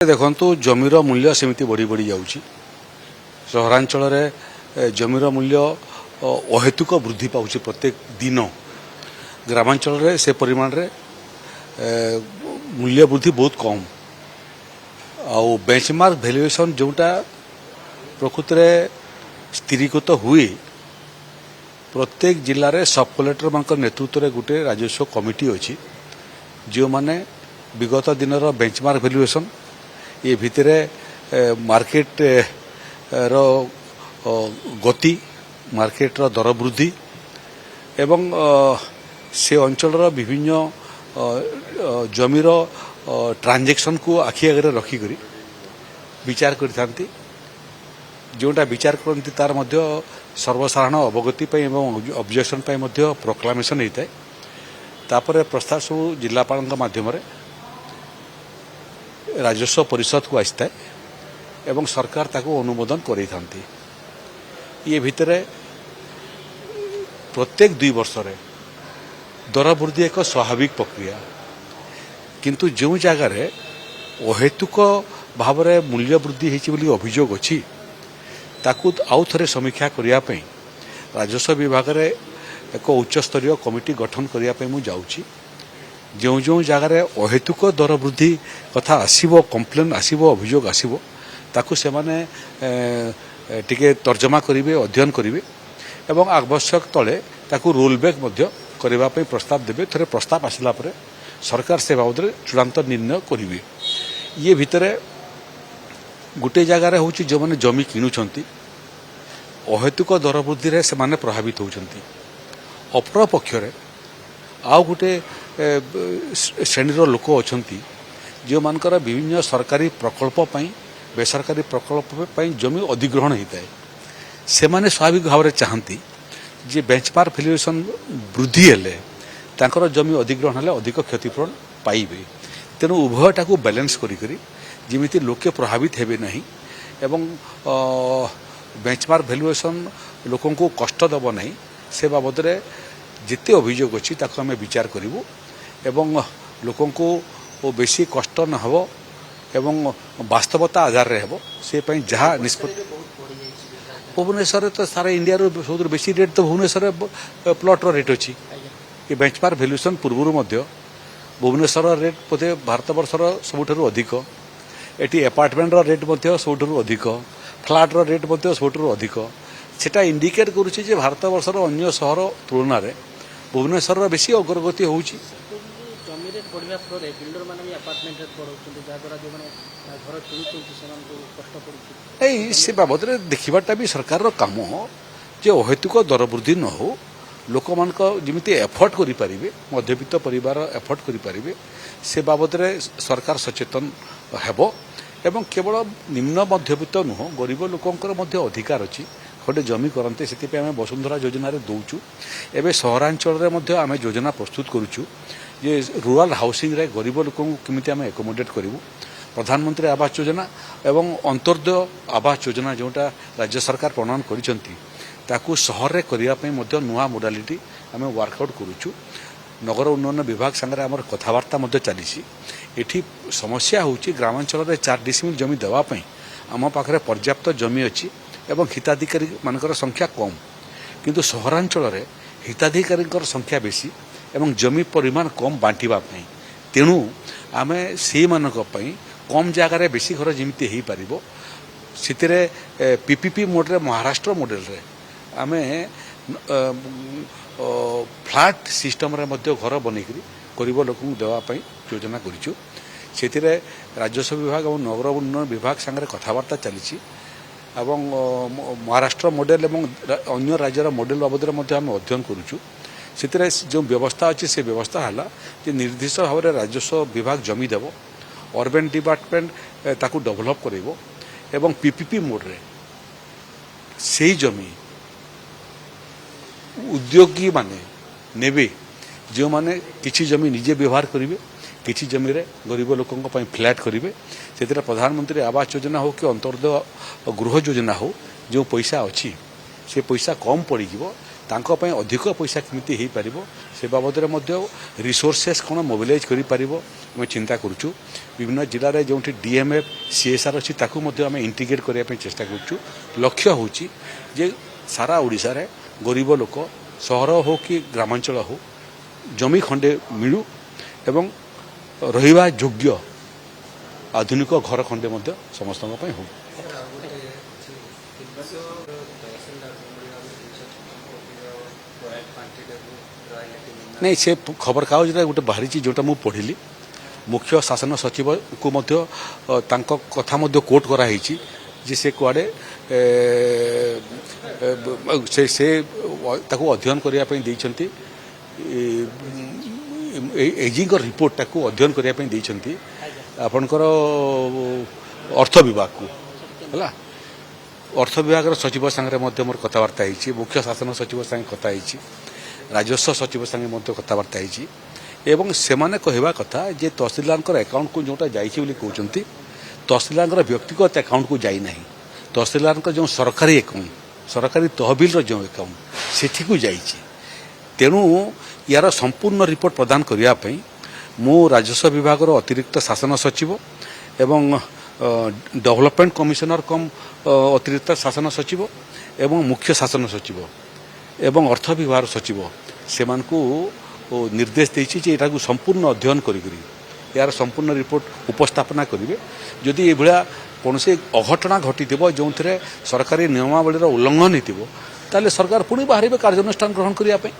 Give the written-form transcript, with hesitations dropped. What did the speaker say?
ଦେଖନ୍ତୁ ଜମିର ମୂଲ୍ୟ ସେମିତି ବଢ଼ି ବଢ଼ି ଯାଉଛି। ସହରାଞ୍ଚଳରେ ଜମିର ମୂଲ୍ୟ ଅହେତୁକ ବୃଦ୍ଧି ପାଉଛି ପ୍ରତ୍ୟେକ ଦିନ। ଗ୍ରାମାଞ୍ଚଳରେ ସେ ପରିମାଣରେ ମୂଲ୍ୟ ବୃଦ୍ଧି ବହୁତ କମ୍। ଆଉ ବେଞ୍ଚମାର୍କ ଭ୍ୟାଲୁଏସନ୍ ଯେଉଁଟା ପ୍ରକୃତରେ ସ୍ଥିରୀକୃତ ହୁଏ, ପ୍ରତ୍ୟେକ ଜିଲ୍ଲାରେ ସବ୍ କଲେକ୍ଟରମାନଙ୍କ ନେତୃତ୍ୱରେ ଗୋଟିଏ ରାଜସ୍ୱ କମିଟି ଅଛି, ଯେଉଁମାନେ ବିଗତ ଦିନର ବେଞ୍ଚମାର୍କ ଭ୍ୟାଲୁଏସନ୍ ये भितरे मार्केट रो गति, मार्केट रो दर वृद्धि एवं से अंचल विभिन्न जमीर ट्रांजेक्शन को आखि आगे रखिक विचार करती। जोटा विचार करती तार मध्य सर्वसाधारण अवगति ऑब्जेक्शन प्रोक्लामेशन होता है। तापर प्रस्ताव सब जिलापाल माध्यम राजस्व परिषद को आसता है एवं सरकार ताको अनुमोदन करें। ये भितर प्रत्येक 2 वर्ष दर वृद्धि एक स्वाभाविक प्रक्रिया, किंतु जो जगार अहेतुक भाव में मूल्य वृद्धि होती अभियोग अच्छी ताकू आउ थे समीक्षा करने राजस्व विभाग में एक उच्चस्तरीय कमिटी गठन करने मुझे जाऊँगी। जो जो जगार अहेतुक दर वृद्धि कथा आसो, कम्प्लेन आसो, अभियोग आसो, ताकू से माने टिके तर्जमा करेंगे, अध्ययन करेंगे एवं आवश्यक तले ताकू रोलबैक करने प्रस्ताव देवे। थे प्रस्ताव आसला परे सरकार से बाबद चूड़ांत निर्णय करेंगे। ये भितर गोटे जगार हूँ जो मैंने जमी किणुंट अहेतुक दर वृद्धि से माने प्रभावित होती। अपर पक्षरे आउ गोटे श्रेणीर लोक अच्छा जो मानकर विभिन्न सरकारी प्रकल्प बेसरकारी प्रकल्प जमी अधिग्रहण होता है। से माने स्वाभाविक भाव में चाहती जे बेंचमार्क वैल्यूएशन वृद्धि हेले तांकर जमी अधिग्रहण हेले अधिक क्षतिपूरण पाइबे। तेणु उभयटा को बैलेंस करी जिमिति लोके प्रभावित हेबे नहीं एवं बेंचमार्क वैल्यूएशन लोकों को कष्ट दब नहीं, से बाबद में जिते अभियोग अच्छी ताको आम विचार करूँ एवं लोकों को बेसी कष्ट न हो एवं वास्तवता आधार रे हो से जहाँ निष्पत्ति। भुवनेश्वर तो सारा इंडिया सब बेसी रेट तो भुवनेश्वर प्लॉट रेट अच्छी। ये बेंचमार्क वैल्यूएशन पूर्व भुवनेश्वर रेट बोधे भारत वर्षर सबुठ अधिक, एटी अपार्टमेंट रेट सबुठ अधिक, फ्लाट रेट सबुठ अधिक। सेटा इंडिकेट करुच्ची जे भारत वर्षर अन्य सहर तुलन में भुवनेश्वर बेसी अग्रगति होउची। से बाबद देखा भी सरकार काम जे अहेतुक दर वृद्धि न हो, लोक मान जमी एफर्ट करें, मध्यवित्त परिवार एफर्ट करें, से बाबद सरकार सचेतन हेब एवं केवल निम्न मध्यवित्त नुह गरीब लोकंकर अधिकार अच्छी गोटे जमी करते से आम वसुंधरा योजना दौचु। एवं सहरांचल आम योजना प्रस्तुत करुचु जे रूराल हाउसिंग रे गरीब लोक केमिति आम एकोमोडेट करूँ। प्रधानमंत्री आवास योजना एवं अंत्योदय आवास योजना जोटा राज्य सरकार प्रणयन कर सहर में करने नुआ मोडालिटी आम वर्कआउट करुचु। नगर उन्नयन विभाग सांगे आम कथबार्ता चली। एठी समस्या होची ग्रामांचल 4 डिसिमिल जमी देवाई आम पाखे पर्याप्त जमी अच्छी एवं हिताधिकारी मानकर संख्या कम, किंतु सहरांचल हिताधिकारी संख्या बेसी एवं जमी परिमाण कम बांटिबापी। तेणु आम से कम जगार बेसी घर जमीती हो पार से पीपीपी मोड्रे महाराष्ट्र मॉडल रे आम फ्लैट सिस्टम रे मध्य घर बनईकरी गरीब लोक देवाई योजना करूँ। से राजस्व विभाग और नगर उन्नयन विभाग सांगे कथबार्ता चली एवं महाराष्ट्र मॉडल एवं अन्य राज्यर मॉडल बाबद आम अध्ययन करुचु। से जो व्यवस्था अच्छी से व्यवस्था है कि निर्दिष्ट भाव में राजस्व विभाग जमी देव, अर्बन डिपार्टमेंट ताकू डेभलप करेबो एवं पीपीपी मोड रे से जमी उद्योगी माने नेबे, जो माने किछि जमी निजे व्यवहार करेंगे, किछि जमी रे गरीब लोकों फ्लैट करेंगे। से प्रधानमंत्री आवास योजना हो कि अंत्योदय गृह योजना हो, जो पैसा अच्छी से पैसा कम पड़ तांको पई अधिक पैसा केमिति हेई पारिबो से बाबदरे मध्य रिसोर्सेस कोन मोबिलाइज करि पारिबो हम चिंता करूछु विभिन्न जिल्ला रे जोंठी डीएमएफ सीएसआर अछि ताकू मध्य हम इंटीग्रेट करिया पई चेष्टा करूछु लक्ष्य होउची जे सारा ओडिसा रे गरीब लोक सहर हो कि ग्रामांचल हो जमी खंडे मिलू एवं रहिबा योग्य आधुनिक घर खंडे मध्य समस्त हो नहीं से खबर कागज गोटे बाहरी जोटा मुझे पढ़ी मुख्य शासन सचिव को मध्य तांको कथा मध्य कोट कराई जे से कुआडे से ताको अध्ययन करने एजिंग रिपोर्ट ताको अध्ययन करने आपणकर अर्थ विभाग को है अर्थ विभाग सचिव संगे मोर कथबार्ता होती मुख्य शासन सचिव संगे कथा होती राजस्व सचिव संगे कथबार्ता होती एवं सेमाने कहवा कथा जे तहसीलदार अकाउंट को जोटा जाइए कहते तहसीलदार व्यक्तिगत अकाउंट को जाई नहीं तहसीलदार जो सरकारी अकाउंट सरकारी तहबिल जो अकाउंट सेठी को जाइए तेणु यार संपूर्ण रिपोर्ट प्रदान करने मु राजस्व विभाग अतिरिक्त शासन सचिव एवं डेवलपमेंट कमिशनर कम अतिरिक्त शासन सचिव एवं मुख्य शासन सचिव एवं अर्थ विभाग सचिव से निर्देश देछि जे एटा संपूर्ण अध्ययन करी यार संपूर्ण रिपोर्ट उपस्थापना करेंगे जदि ये कौन से अघटना घटी जो सरकारी नियमावली उल्लंघन हो सरकार पुणी बाहर कार्यानुष्ठान ग्रहण करने